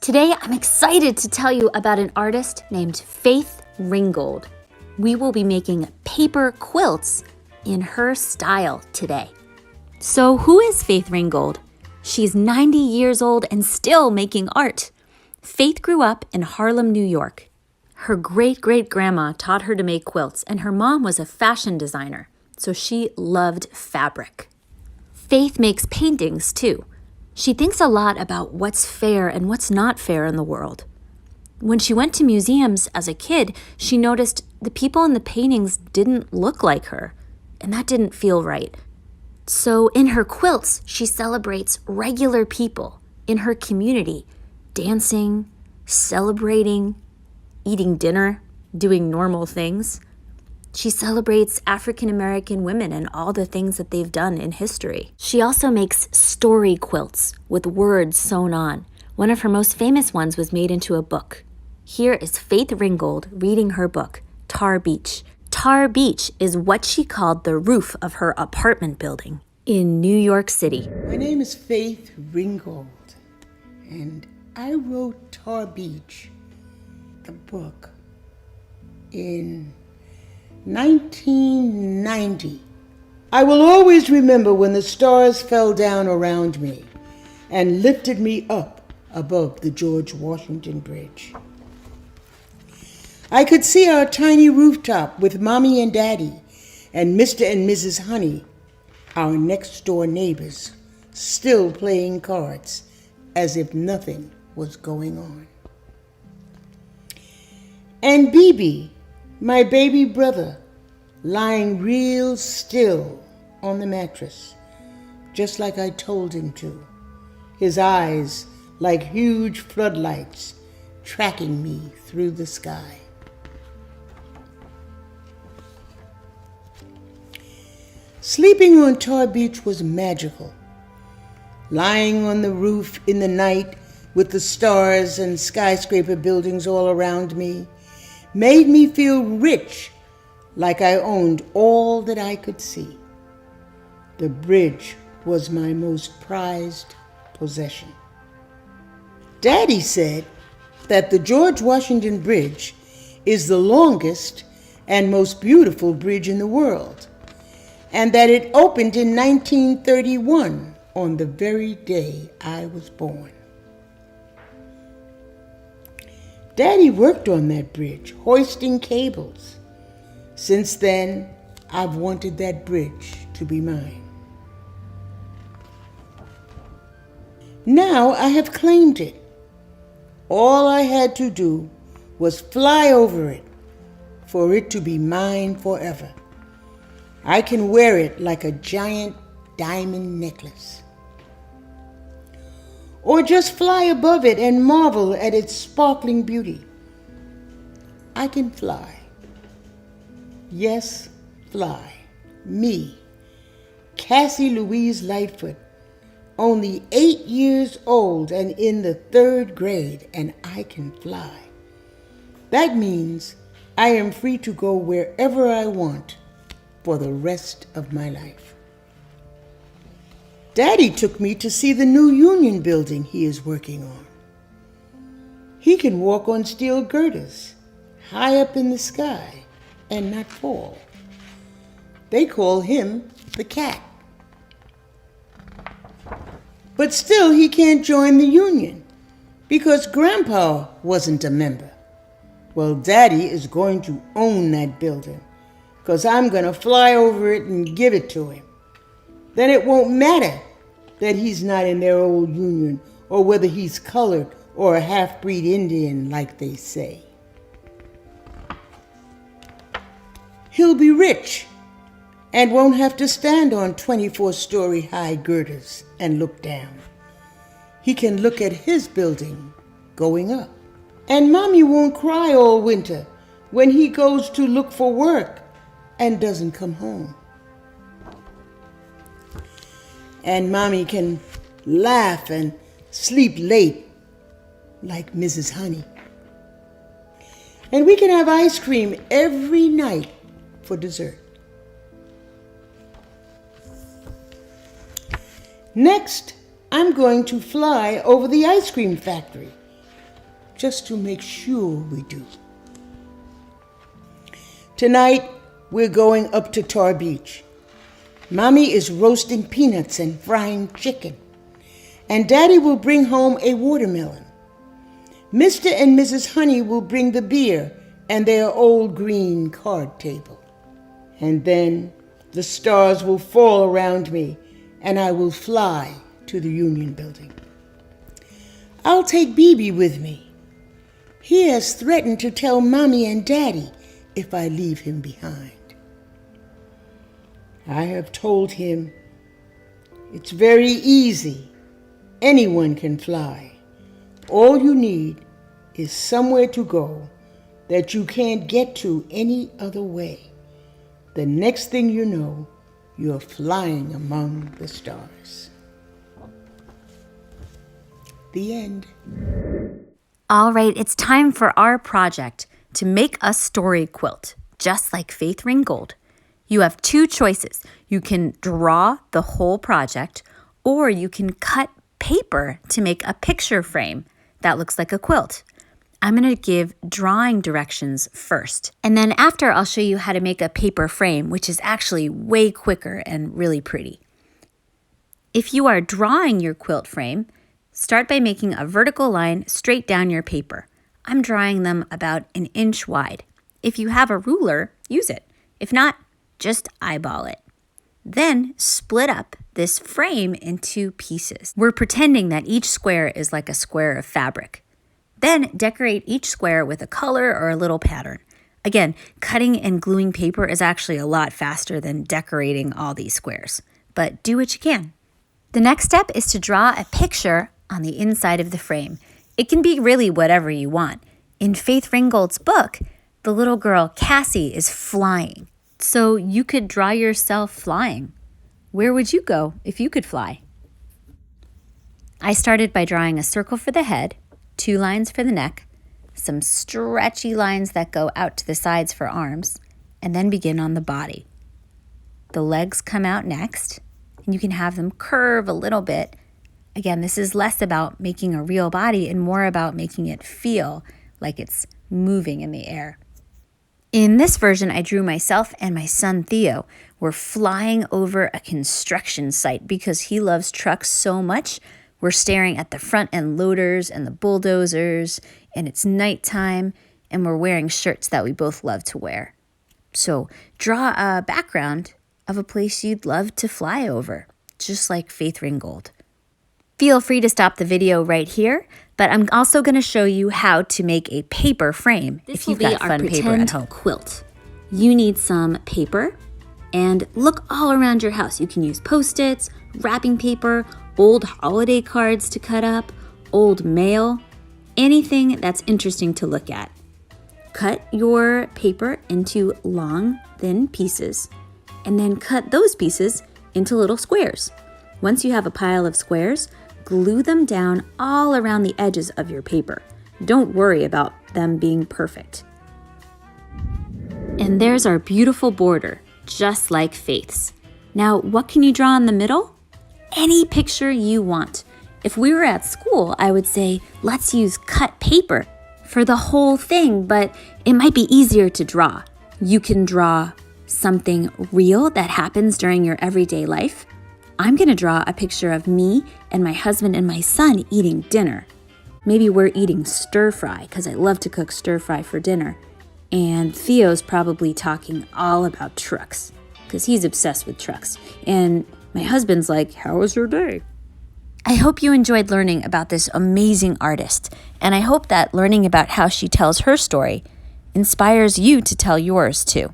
Today, I'm excited to tell you about an artist named Faith Ringgold. We will be making paper quilts in her style today. So who is Faith Ringgold? She's 90 years old and still making art. Faith grew up in Harlem, New York. Her great-great-grandma taught her to make quilts, and her mom was a fashion designer, so she loved fabric. Faith makes paintings too. She thinks a lot about what's fair and what's not fair in the world. When she went to museums as a kid, she noticed the people in the paintings didn't look like her, and that didn't feel right. So in her quilts, she celebrates regular people in her community, dancing, celebrating, eating dinner, doing normal things. She celebrates African American women and all the things that they've done in history. She also makes story quilts with words sewn on. One of her most famous ones was made into a book. Here is Faith Ringgold reading her book, Tar Beach. Tar Beach is what she called the roof of her apartment building in New York City. My name is Faith Ringgold, and I wrote Tar Beach, the book, in 1990. I will always remember when the stars fell down around me and lifted me up above the George Washington Bridge. I could see our tiny rooftop with Mommy and Daddy and Mr. and Mrs. Honey, our next door neighbors, still playing cards as if nothing was going on. And BB, my baby brother, lying real still on the mattress, just like I told him to, his eyes like huge floodlights tracking me through the sky. Sleeping on Tar Beach was magical. Lying on the roof in the night with the stars and skyscraper buildings all around me made me feel rich, like I owned all that I could see. The bridge was my most prized possession. Daddy said that the George Washington Bridge is the longest and most beautiful bridge in the world, and that it opened in 1931 on the very day I was born. Daddy worked on that bridge, hoisting cables. Since then, I've wanted that bridge to be mine. Now I have claimed it. All I had to do was fly over it for it to be mine forever. I can wear it like a giant diamond necklace. Or just fly above it and marvel at its sparkling beauty. I can fly. Yes, fly. Me, Cassie Louise Lightfoot, only 8 years old and in the 3rd grade, and I can fly. That means I am free to go wherever I want for the rest of my life. Daddy took me to see the new Union building he is working on. He can walk on steel girders high up in the sky and not fall. They call him the cat. But still he can't join the union because Grandpa wasn't a member. Well, Daddy is going to own that building because I'm going to fly over it and give it to him. Then it won't matter that he's not in their old union or whether he's colored or a half-breed Indian like they say. He'll be rich and won't have to stand on 24-story high girders and look down. He can look at his building going up. And Mommy won't cry all winter when he goes to look for work and doesn't come home. And Mommy can laugh and sleep late like Mrs. Honey. And we can have ice cream every night for dessert. Next, I'm going to fly over the ice cream factory just to make sure we do. Tonight, we're going up to Tar Beach. Mommy is roasting peanuts and frying chicken, and Daddy will bring home a watermelon. Mr. and Mrs. Honey will bring the beer and their old green card table. And then the stars will fall around me, and I will fly to the Union Building. I'll take BB with me. He has threatened to tell Mommy and Daddy if I leave him behind. I have told him it's very easy. Anyone can fly. All you need is somewhere to go that you can't get to any other way. The next thing you know, you're flying among the stars. The end. All right, it's time for our project to make a story quilt, just like Faith Ringgold. You have two choices. You can draw the whole project, or you can cut paper to make a picture frame that looks like a quilt. I'm going to give drawing directions first, and then after I'll show you how to make a paper frame, which is actually way quicker and really pretty. If you are drawing your quilt frame, start by making a vertical line straight down your paper. I'm drawing them about 1 inch wide. If you have a ruler, use it. If not, just eyeball it. Then split up this frame into pieces. We're pretending that each square is like a square of fabric. Then decorate each square with a color or a little pattern. Again, cutting and gluing paper is actually a lot faster than decorating all these squares, but do what you can. The next step is to draw a picture on the inside of the frame. It can be really whatever you want. In Faith Ringgold's book, the little girl Cassie is flying. So you could draw yourself flying. Where would you go if you could fly? I started by drawing a circle for the head, 2 lines for the neck, some stretchy lines that go out to the sides for arms, and then begin on the body. The legs come out next, and you can have them curve a little bit. Again, this is less about making a real body and more about making it feel like it's moving in the air. In this version, I drew myself and my son Theo. We're flying over a construction site because he loves trucks so much. We're staring at the front end loaders and the bulldozers, and it's nighttime, and we're wearing shirts that we both love to wear. So draw a background of a place you'd love to fly over, just like Faith Ringgold. Feel free to stop the video right here, but I'm also going to show you how to make a paper frame if you've got fun paper at home. Quilt. You need some paper, and look all around your house. You can use Post-its, wrapping paper, old holiday cards to cut up, old mail, anything that's interesting to look at. Cut your paper into long, thin pieces, and then cut those pieces into little squares. Once you have a pile of squares, glue them down all around the edges of your paper. Don't worry about them being perfect. And there's our beautiful border, just like Faith's. Now, what can you draw in the middle? Any picture you want. If we were at school, I would say, let's use cut paper for the whole thing, but it might be easier to draw. You can draw something real that happens during your everyday life. I'm going to draw a picture of me and my husband and my son eating dinner. Maybe we're eating stir fry because I love to cook stir fry for dinner. And Theo's probably talking all about trucks because he's obsessed with trucks. And my husband's like, how was your day? I hope you enjoyed learning about this amazing artist. And I hope that learning about how she tells her story inspires you to tell yours too.